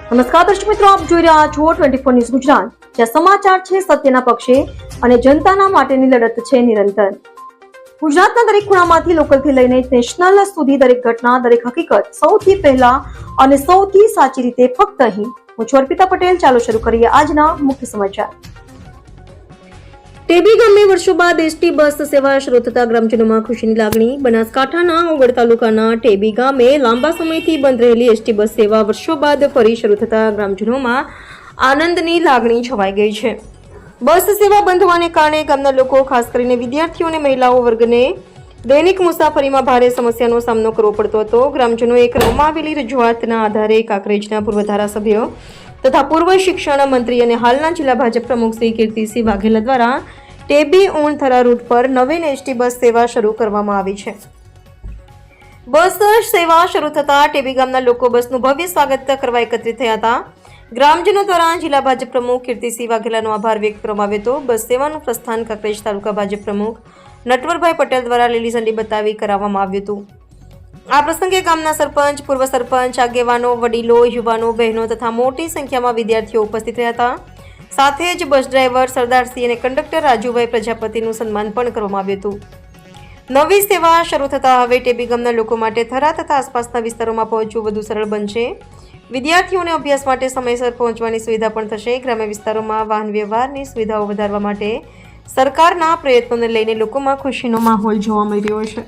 નમસ્કાર દર્શક મિત્રો, આપ જોઈ રહ્યા છો 24 ન્યૂઝ ગુજરાત, જ્યાં સમાચાર છે સત્યના પક્ષે અને જનતાના માટેની લડત છે નિરંતર. ગુજરાતના દરેક ખૂણામાંથી લોકલથી લઈને નેશનલ સુધી દરેક ઘટના, દરેક હકીકત સૌથી પહેલા અને સૌથી સાચી રીતે ફક્ત અહીં. હું છું અર્પિતા પટેલ. ચાલો શરૂ કરીએ આજના મુખ્ય સમાચાર. ટેબી ગામે વર્ષો બાદ એસટી બસ સેવા શરૂ થતા ગ્રામજનોમાં ખુશીની લાગણી. બનાસકાંઠાના ઓગળ તાલુકાના ટેબી ગામે લાંબા સમયથી બંધ રહેલી એસટી બસ સેવા વર્ષો બાદ ફરી શરૂ થતા ગ્રામજનોમાં આનંદની લાગણી છવાઈ ગઈ છે. બસ સેવા બંધ હોવાને કારણે ગામના લોકો, ખાસ કરીને વિદ્યાર્થીઓ અને મહિલાઓ વર્ગને દૈનિક મુસાફરીમાં ભારે સમસ્યાનો સામનો કરવો પડતો હતો. ગ્રામજનોએ કરવામાં આવેલી રજૂઆતના આધારે કાંકરેજના પૂર્વ ધારાસભ્ય તથા પૂર્વ શિક્ષણ મંત્રી અને હાલના જિલ્લા ભાજપ પ્રમુખ શ્રી કીર્તિસિંહ વાઘેલા દ્વારા ટેબી ઉણથરા રૂટ પર નવીન એસટી બસ સેવા શરૂ કરવામાં આવી છે. બસ સેવા શરૂ થતા ટેબી ગામના લોકો બસનું ભવ્ય સ્વાગત કરવા એકત્રિત થયા હતા. ગ્રામજનો દ્વારા જિલ્લા ભાજપ પ્રમુખ કીર્તિસિંહ વાઘેલાનો આભાર વ્યક્ત કરવામાં આવ્યો હતો. બસ સેવાનું પ્રસ્થાન કાંકરેજ તાલુકા ભાજપ પ્રમુખ નટવરભાઈ પટેલ દ્વારા લીલી ઝંડી બતાવી કરાવવામાં આવ્યું હતું. આ પ્રસંગે ગામના સરપંચ, પૂર્વ સરપંચ, આગેવાનો, વડીલો, યુવાનો, બહેનો તથા મોટી સંખ્યામાં વિદ્યાર્થીઓ ઉપસ્થિત રહ્યા હતા. સાથે જ બસ ડ્રાઈવર સરદારસિંહ અને કંડક્ટર રાજુભાઈ પ્રજાપતિનું સન્માન પણ કરવામાં આવ્યું હતું. નવી સેવા શરૂ થતા હવે ટેબી ગામના લોકો માટે થરા તથા આસપાસના વિસ્તારોમાં પહોંચવું વધુ સરળ બનશે. વિદ્યાર્થીઓને અભ્યાસ માટે સમયસર પહોંચવાની સુવિધા પણ થશે. ગ્રામ્ય વિસ્તારોમાં વાહન વ્યવહારની સુવિધાઓ વધારવા માટે સરકારના પ્રયત્નોને લઈને લોકોમાં ખુશીનો માહોલ જોવા મળી રહ્યો છે.